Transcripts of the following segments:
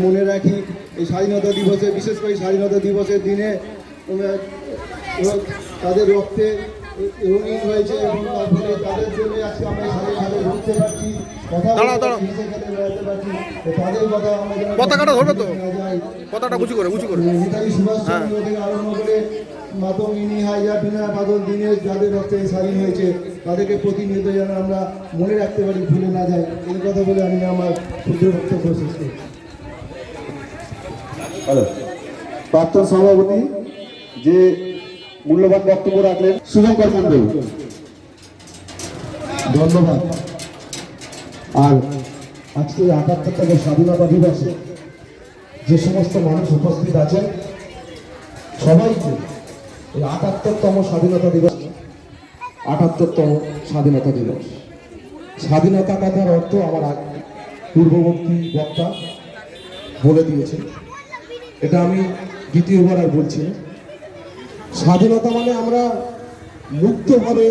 মনে রাখি এই স্বাধীনতা দিবসে, বিশেষ করে স্বাধীনতা দিবসের দিনে তাদের রক্তে রঙিন হয়েছে এবং তার ফলে তাদের জন্য আজকে আমরা স্বাধীনভাবে ঘুরতে পারছি, কথা বলতে পারছি। তাদের কথা পতাকাটা ধরবে তো, পতাকাটা উঁচু করে নেতাজি সুভাষচন্দ্র থেকে আরম্ভ করে মাতঙ্গিনী হাইজা বিনা বাদল দিনে যাদের রক্তে স্বাধীন হয়েছে তাদেরকে প্রতিনিয়ত যেন আমরা মনে রাখতে পারি, ভুলে না যাই। এই কথা বলে আমি আমার ক্ষুদ্র বক্তব্য শেষ করি। প্রাক্তন সভাপতি যে মূল্যবান বক্তব্য রাখলেন, শুভঙ্কর মন্ডল, ধন্যবাদ। আর আজকে ৭৮তম স্বাধীনতা দিবসে যে সমস্ত মানুষ উপস্থিত আছেন সবাইকে এই ৭৮তম স্বাধীনতা দিবস, ৭৮তম স্বাধীনতা দিবস। স্বাধীনতা কথার অর্থ আমার পূর্ববর্তী বক্তা বলে দিয়েছে, এটা আমি দ্বিতীয়বার আর বলছি না। স্বাধীনতা মানে আমরা মুক্তভাবে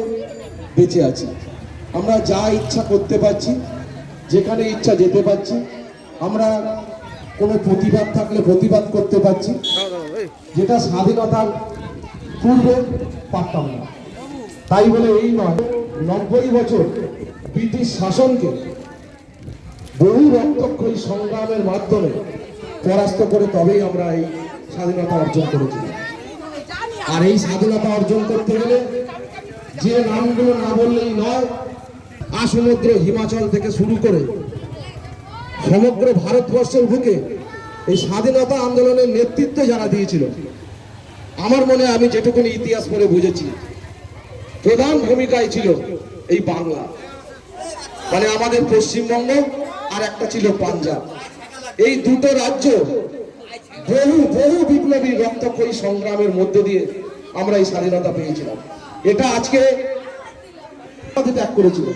বেঁচে আছি, আমরা যা ইচ্ছা করতে পারছি, যেখানে ইচ্ছা যেতে পারছি, আমরা কোনো প্রতিবাদ থাকলে প্রতিবাদ করতে পারছি, যেটা স্বাধীনতার পূর্বে পারতাম না। তাই বলে এই নয়, ৯০ বছর ব্রিটিশ শাসনকে বহু রক্তক্ষয়ী সংগ্রামের মাধ্যমে পরাস্ত করে তবেই আমরা এই স্বাধীনতা অর্জন করেছি। আর এই স্বাধীনতা অর্জন করতে গেলে যে নামগুলো না বললেই নয়, আসমুদ্র হিমাচল থেকে শুরু করে সমগ্র ভারতবর্ষের বুকে এই স্বাধীনতা আন্দোলনের নেতৃত্ব যারা দিয়েছিল, আমার মনে আমি যেটুকুনি ইতিহাস পড়ে বুঝেছি, প্রধান ভূমিকায় ছিল এই বাংলা, মানে আমাদের পশ্চিমবঙ্গ আর একটা ছিল পাঞ্জাব। এই দুটো রাজ্য বহু বহু বিপ্লবী রক্তক্ষয়ী সংগ্রামের মধ্য দিয়ে আমরা এই স্বাধীনতা পেয়েছিলাম। এটা আজকে ত্যাগ করেছিল,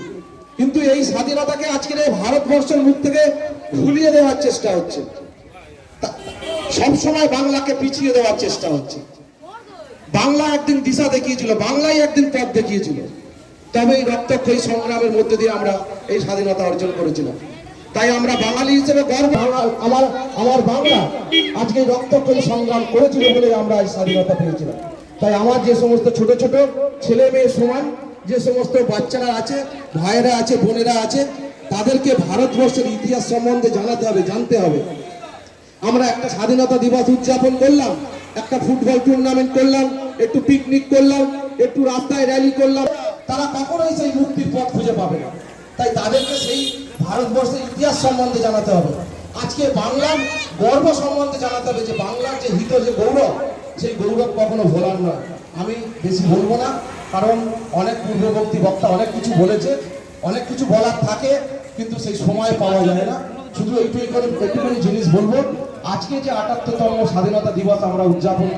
কিন্তু এই স্বাধীনতাকে আজকের এই ভারতবর্ষের মুখ থেকে ভুলিয়ে দেওয়ার চেষ্টা হচ্ছে, সবসময় বাংলাকে পিছিয়ে দেওয়ার চেষ্টা হচ্ছে। বাংলা একদিন দিশা দেখিয়েছিল, বাংলাই একদিন পথ দেখিয়েছিল, তবে এই রক্তক্ষয়ী সংগ্রামের মধ্যে দিয়ে আমরা এই স্বাধীনতা অর্জন করেছিলাম। তাই আমরা বাঙালি হিসেবে গর্ব, আমার বাংলা আজকে রক্তক্ষয়ী সংগ্রাম করেছিল বলে আমরা এই স্বাধীনতা পেয়েছিলাম। তাই আমার যে সমস্ত ছোট ছোট ছেলে মেয়ে সমান যে সমস্ত বাচ্চারা আছে, ভাইয়েরা আছে, বোনেরা আছে, তাদেরকে ভারতবর্ষের ইতিহাস সম্বন্ধে জানাতে হবে, জানতে হবে। আমরা একটা স্বাধীনতা দিবস উদযাপন করলাম, একটা ফুটবল টুর্নামেন্ট করলাম, একটু পিকনিক করলাম, একটু রাস্তায় র্যালি করলাম, তারা কখনোই সেই মুক্তির পথ খুঁজে পাবে না। তাই তাদেরকে সেই ভারতবর্ষের ইতিহাস সম্বন্ধে জানাতে হবে, আজকে বাংলার গর্ব সম্বন্ধে জানাতে হবে, যে বাংলার যে হিত, যে গৌরব, সেই গৌরব কখনো ভোলার নয়। আমি বেশি বলবো না, কারণ অনেক পূর্ববর্তী বক্তা অনেক কিছু বলেছে, অনেক কিছু বলার থাকে, কিন্তু সেই সময় পাওয়া যায় না। শুধু একটুখানি জিনিস বলবো, আজকে যে ৭৮তম স্বাধীনতা দিবস আমরা উদযাপন